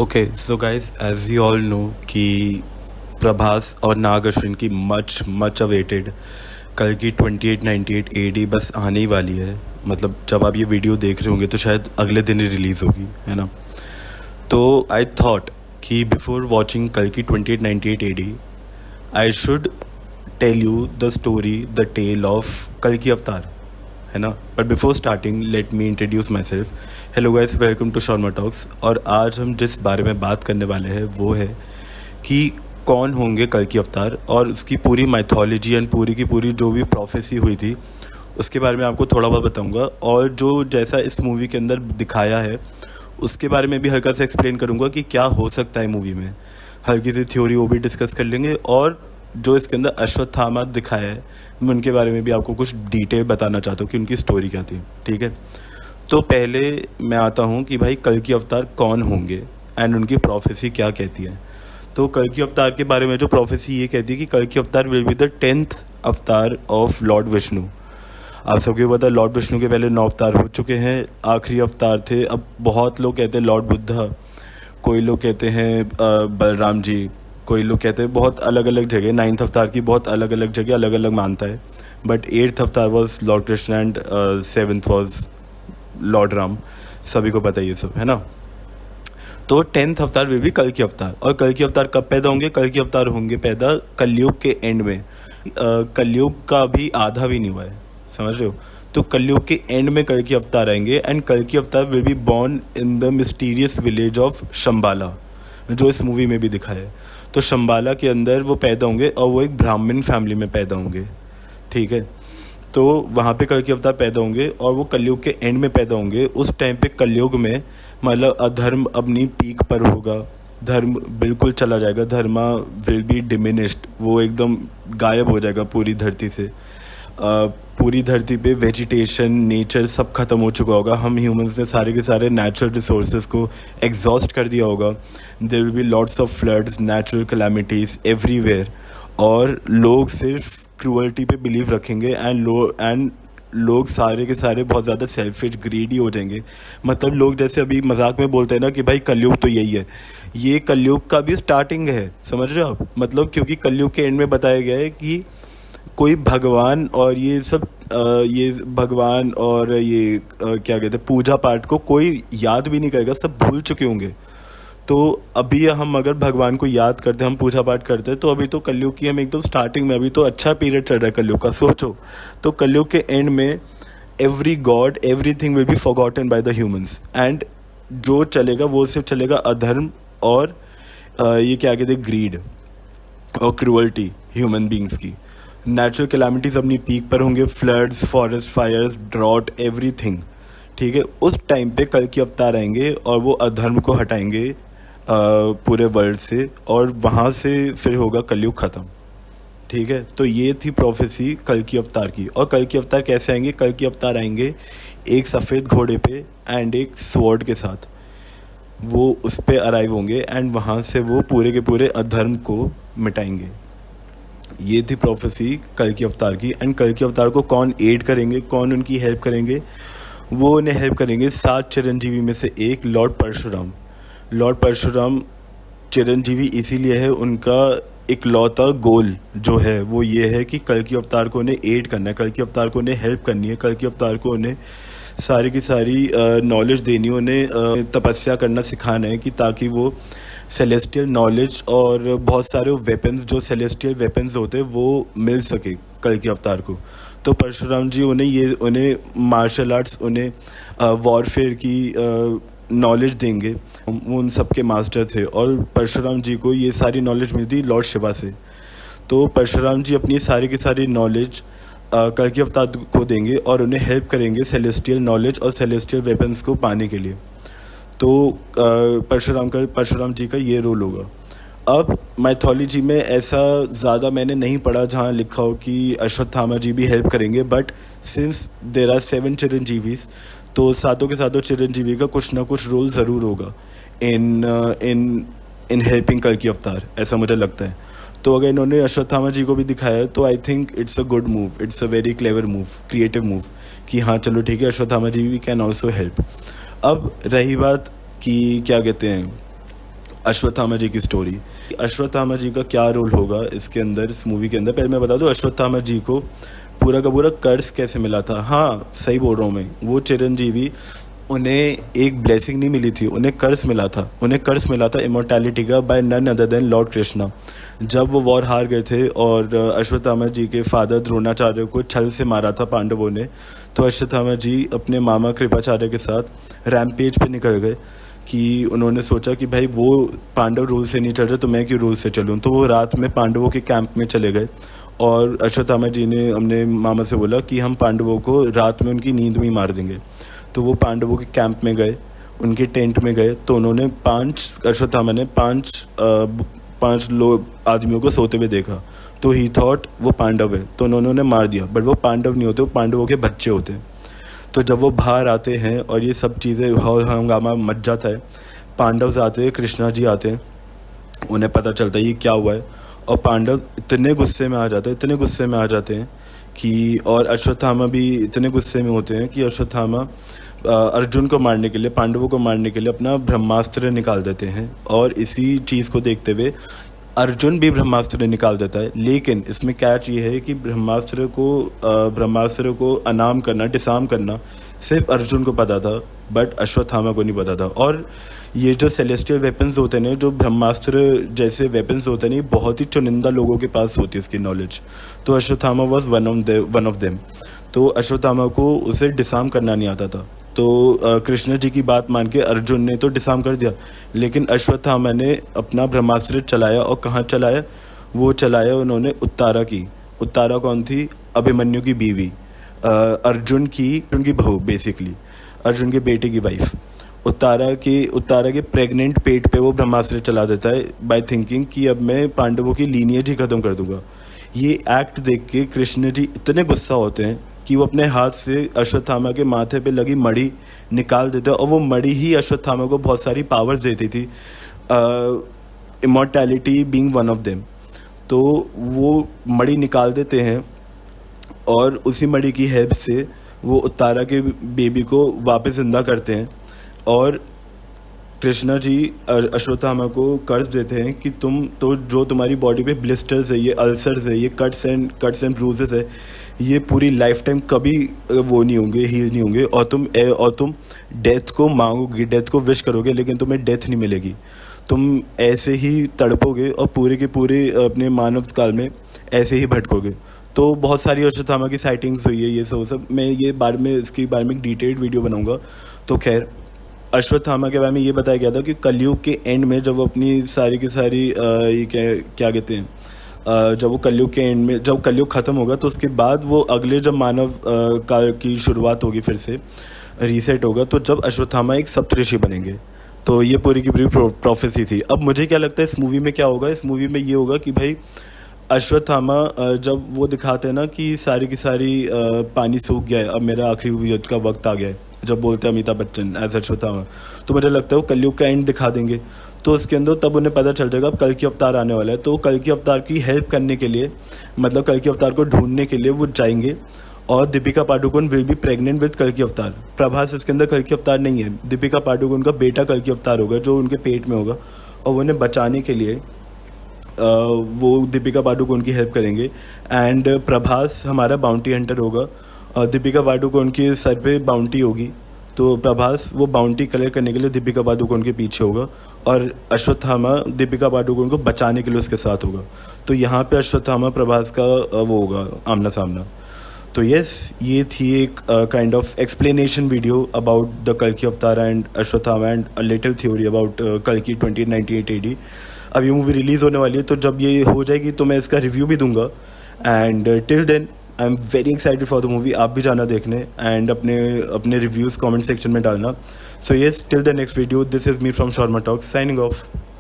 Okay so guys as you all know कि प्रभास और नाग अश्विन की मच मच अवेटेड कल की 2898 एडी बस आने ही वाली है। मतलब जब आप ये वीडियो देख रहे होंगे तो शायद अगले दिन ही रिलीज़ होगी, है ना। तो आई थॉट कि बिफोर वॉचिंग कल की 2898 AD I should tell you the story the tale of कल की अवतार, है ना। But before starting let me introduce myself. Hello guys, welcome to Sharma Talks. और आज हम जिस बारे में बात करने वाले हैं वो है कि कौन होंगे कल की अवतार और उसकी पूरी माइथोलॉजी एंड पूरी की पूरी जो भी प्रोफेसी हुई थी उसके बारे में आपको थोड़ा बहुत बताऊंगा। और जो जैसा इस मूवी के अंदर दिखाया है उसके बारे में भी हल्का सा एक्सप्लेन करूंगा कि क्या हो सकता है मूवी में। हल्की सी थ्योरी वो भी डिस्कस कर लेंगे। और जो इसके अंदर अश्वत्थामा दिखाया है मैं उनके बारे में भी आपको कुछ डिटेल बताना चाहता हूँ कि उनकी स्टोरी क्या थी, ठीक है। तो पहले मैं आता हूँ कि भाई कल की अवतार कौन होंगे एंड उनकी प्रोफेसी क्या कहती है। तो कल की अवतार के बारे में जो प्रोफेसी ये कहती है कि कल की अवतार विल बी द 10th अवतार ऑफ लॉर्ड विष्णु। आप सबको पता है लॉर्ड विष्णु के पहले 9 अवतार हो चुके हैं, आखिरी अवतार थे। अब बहुत लोग कहते हैं लॉर्ड बुद्धा, कोई लोग कहते हैं बलराम जी, कोई लोग कहते हैं बहुत अलग अलग जगह। 9th अवतार की बहुत अलग अलग जगह अलग अलग मानता है। बट 8th अवतार was Lord Krishna and 7th was Lord Ram. सभी को पता है ये सब, है ना। तो 10th अवतार वे भी कल की अवतार। और कल की अवतार कब पैदा होंगे? कल की अवतार होंगे पैदा कलयुग के एंड में। कलयुग का भी आधा भी नहीं हुआ है, समझ रहे हो। तो कलयुग के एंड में कल की अवतार आएंगे एंड कल की अवतार will be born in the mysterious village of Shambhala, जो इस मूवी में भी दिखा है। तो शंबाला के अंदर वो पैदा होंगे और वो एक ब्राह्मण फैमिली में पैदा होंगे, ठीक है। तो वहाँ पे कल के अवतार पैदा होंगे और वो कलयुग के एंड में पैदा होंगे। उस टाइम पे कलयुग में मतलब अधर्म अपनी पीक पर होगा, धर्म बिल्कुल चला जाएगा, धर्मा विल बी डिमिनिश्ड, वो एकदम गायब हो जाएगा पूरी धरती से। पूरी धरती पे वेजिटेशन नेचर सब खत्म हो चुका होगा। हम ह्यूमंस ने सारे के सारे नेचुरल रिसोर्सेज को एग्जॉस्ट कर दिया होगा। There will be lots of floods, natural calamities everywhere. और लोग सिर्फ क्रूअल्टी पे बिलीव रखेंगे एंड लोग सारे के सारे बहुत ज़्यादा सेल्फिश ग्रीडी हो जाएंगे। मतलब लोग जैसे अभी मजाक में बोलते हैं ना कि भाई कलयुग तो यही है, ये कलयुग का भी स्टार्टिंग है, समझ रहे हो आप। मतलब क्योंकि कलयुग के एंड में बताया गया है कि कोई भगवान और ये सब ये भगवान और ये क्या कहते हैं पूजा पाठ को कोई याद भी नहीं करेगा, सब भूल चुके होंगे। तो अभी हम अगर भगवान को याद करते हैं, हम पूजा पाठ करते हैं, तो अभी तो कलयुग की हम एकदम स्टार्टिंग में, अभी तो अच्छा पीरियड चल रहा है कलयुग का, सोचो। तो कलयुग के एंड में every God everything will be forgotten by the humans and जो चलेगा वो सिर्फ चलेगा अधर्म और ये क्या कहते हैं ग्रीड और क्रूअल्टी ह्यूमन बींग्स की। नेचुरल कैलामिटीज़ अपनी पीक पर होंगे, floods, forest fires, drought, everything, ठीक है। उस टाइम पे कल की अवतार आएंगे और वो अधर्म को हटाएंगे पूरे वर्ल्ड से और वहाँ से फिर होगा कलयुग ख़त्म, ठीक है। तो ये थी प्रोफेसी कल की अवतार की। और कल की अवतार कैसे आएंगे? कल की अवतार आएंगे एक सफ़ेद घोड़े पे एंड एक स्वॉर्ड के साथ, वो उस पर अराइव होंगे एंड वहाँ से वो पूरे के पूरे अधर्म को मिटाएंगे। ये थी प्रोफेसी कल की अवतार की। एंड कल की अवतार को कौन एड करेंगे, कौन उनकी हेल्प करेंगे? वो उन्हें हेल्प करेंगे 7 चिरंजीवी में से एक लॉर्ड परशुराम। लॉर्ड परशुराम चिरंजीवी इसीलिए है, उनका इकलौता गोल जो है वो ये है कि कल की अवतार को उन्हें एड करना है, कल की अवतार को उन्हें हेल्प करनी है, कल की अवतार को उन्हें सारी की सारी नॉलेज देनी है, उन्हें तपस्या करना सिखाना है कि ताकि वो सेलेस्टियल नॉलेज और बहुत सारे वेपन्स जो सेलेस्टियल वेपन्स होते हैं वो मिल सके कल के अवतार को। तो परशुराम जी उन्हें मार्शल आर्ट्स, उन्हें वॉरफेयर की नॉलेज देंगे। वो उन सब के मास्टर थे और परशुराम जी को ये सारी नॉलेज मिलती लॉर्ड शिवा से। तो परशुराम जी अपनी सारी की सारी नॉलेज कल के अवतार को देंगे और उन्हें हेल्प करेंगे सेलेस्टियल नॉलेज और सेलेस्टियल वेपन्स को पाने के लिए। तो परशुराम जी का ये रोल होगा। अब माइथोलॉजी में ऐसा ज़्यादा मैंने नहीं पढ़ा जहाँ लिखा हो कि अश्वत्थामा जी भी हेल्प करेंगे, बट सिंस देर आर 7 चिरंजीवीज तो सातों के सातों चिरंजीवी का कुछ ना कुछ रोल ज़रूर होगा इन इन इन हेल्पिंग कल की अवतार, ऐसा मुझे लगता है। तो अगर इन्होंने अश्वत्थामा जी को भी दिखाया तो I think it's a good move, it's a very clever move, creative move कि हाँ चलो ठीक है अश्वत्थामा जी भी कैन ऑल्सो हेल्प। अब रही बात कि क्या कहते हैं अश्वत्थामा जी की स्टोरी। अश्वत्थामा जी का क्या रोल होगा इसके अंदर, इस मूवी के अंदर, पहले मैं बता दूं अश्वत्थामा जी को पूरा का पूरा कर्ज कैसे मिला था। हाँ सही बोल रहा हूँ मैं, वो चिरंजीवी, उन्हें एक ब्लेसिंग नहीं मिली थी, उन्हें कर्ज मिला था। उन्हें कर्ज मिला था इमोर्टैलिटी का by none other than lord Krishna. जब वो वॉर हार गए थे और अश्वत्थामा जी के फादर द्रोणाचार्य को छल से मारा था पांडवों ने, तो अश्वत्थामा जी अपने मामा कृपाचार्य के साथ रैम्पेज पे निकल गए कि उन्होंने सोचा कि भाई वो पांडव रूल से नहीं चल रहे तो मैं क्यों रूल से चलूँ। तो वो रात में पांडवों के कैंप में चले गए और अश्वत्थामा जी ने अपने मामा से बोला कि हम पांडवों को रात में उनकी नींद में ही मार देंगे। तो वो पांडवों के कैंप में गए, उनके टेंट में गए, तो उन्होंने अश्वत्थामा ने पांच लोग आदमियों को सोते हुए देखा। तो ही थॉट वो पांडव है, तो उन्होंने मार दिया, बट वो पांडव नहीं होते, वो पांडवों के बच्चे होते हैं। तो जब वो बाहर आते हैं और ये सब चीज़ें हंगामा मच जाता है, पांडव आते हैं, कृष्णा जी आते हैं, उन्हें पता चलता है ये क्या हुआ है, और पांडव इतने गुस्से में आ जाते हैं, इतने गुस्से में आ जाते हैं कि, और अश्वत्थामा भी इतने गुस्से में होते हैं कि अश्वत्थामा अर्जुन को मारने के लिए, पांडवों को मारने के लिए अपना ब्रह्मास्त्र निकाल देते हैं। और इसी चीज़ को देखते हुए अर्जुन भी ब्रह्मास्त्र निकाल देता है। लेकिन इसमें कैच ये है कि ब्रह्मास्त्र को अनाम करना, डिसार्म करना सिर्फ अर्जुन को पता था, बट अश्वत्थामा को नहीं पता था। और ये जो सेलेस्टियल वेपन्स होते हैं, जो ब्रह्मास्त्र जैसे वेपन्स होते हैं, बहुत ही चुनिंदा लोगों के पास होती है इसकी नॉलेज। तो Ashwatthama was one of them. तो अश्वत्थामा को उसे डिसार्म करना नहीं आता था। तो कृष्ण जी की बात मान के अर्जुन ने तो डिसार्म कर दिया, लेकिन अश्वत्थामा ने अपना ब्रह्मास्त्र चलाया। और कहाँ चलाया? वो चलाया उन्होंने उत्तारा की। उत्तारा कौन थी? अभिमन्यु की बीवी, अर्जुन की बहू, बेसिकली अर्जुन के बेटे की वाइफ। उत्तारा के प्रेग्नेंट पेट पे वो ब्रह्मास्त्र चला देता है बाय थिंकिंग कि अब मैं पांडवों की लीनिएज ही ख़त्म कर दूंगा। ये एक्ट देख के कृष्ण जी इतने गुस्सा होते हैं कि वो अपने हाथ से अश्वत्थामा के माथे पे लगी मणि निकाल देते हैं, और वो मणि ही अश्वत्थामा को बहुत सारी पावर्स देती थी, immortality being one of them. तो वो मणि निकाल देते हैं और उसी मणि की हेल्प से वो उत्तारा के बेबी को वापस जिंदा करते हैं। और कृष्णा जी अश्वत्थामा को कर्ज देते हैं कि तुम तो, जो तुम्हारी बॉडी पे ब्लिस्टर्स है, ये अल्सर्स है, ये कट्स एंड ब्रूजेस है, ये पूरी लाइफ टाइम कभी वो नहीं होंगे, हील नहीं होंगे, और तुम डेथ को मांगोगे, डेथ को विश करोगे, लेकिन तुम्हें डेथ नहीं मिलेगी। तुम ऐसे ही तड़पोगे और पूरे के पूरे अपने मानव काल में ऐसे ही भटकोगे। तो बहुत सारी अश्वत्थामा की साइटिंग्स हुई है, ये सब मैं इसके बारे में एक डिटेल्ड वीडियो बनाऊंगा। तो खैर, अश्वत्थामा के बारे में ये बताया गया था कि कलयुग के एंड में जब वो अपनी सारी की सारी ये क्या कहते हैं, जब वो कलयुग के एंड में, जब कलयुग ख़त्म होगा तो उसके बाद वो अगले जब मानव काल की शुरुआत होगी, फिर से रीसेट होगा, तो जब अश्वत्थामा एक सप्तऋषि बनेंगे। तो ये पूरी की पूरी प्रोफेसी थी। अब मुझे क्या लगता है इस मूवी में क्या होगा? इस मूवी में ये होगा कि भाई अश्वत्थामा, जब वो दिखाते हैं ना कि सारी की सारी पानी सूख गया है, अब मेरा आखिरी युद्ध का वक्त आ गया है, जब बोलते हैं अमिताभ बच्चन एज अश्वत्थामा, तो मुझे लगता है वो कलयुग का एंड दिखा देंगे। तो उसके अंदर तब उन्हें पता चल जाएगा अब कल की अवतार आने वाला है। तो कल की अवतार की हेल्प करने के लिए, मतलब कल की अवतार को ढूंढने के लिए वो जाएंगे, और Deepika Padukone will be pregnant with कल की अवतार। प्रभास इसके अंदर कल की अवतार नहीं है, दीपिका पादुकोण का बेटा कल की अवतार होगा, जो उनके पेट में होगा, और उन्हें बचाने के लिए वो दीपिका पादुकोण की हेल्प करेंगे। एंड प्रभास हमारा बाउंटी हंटर होगा, और दीपिका पादुकोण के सर पे बाउंटी होगी, तो प्रभास वो बाउंटी कलेक्ट करने के लिए दीपिका पादुकोण के पीछे होगा, और अश्वत्थामा दीपिका पादुकोण को बचाने के लिए उसके साथ होगा। तो यहाँ पे अश्वत्थामा प्रभास का वो होगा आमना सामना। तो यस, ये थी एक kind of explanation video about the कल्कि अवतार and Ashwatthama and a little theory about कल्कि 2098 AD। अब ये मूवी रिलीज़ होने वाली है, तो जब ये हो जाएगी तो मैं इसका रिव्यू भी दूंगा। And till then I am very excited for the movie. आप भी जाना देखने एंड अपने रिव्यूज़ कमेंट सेक्शन में डालना। So yes, till the next video, this is me from Sharma talks, signing off.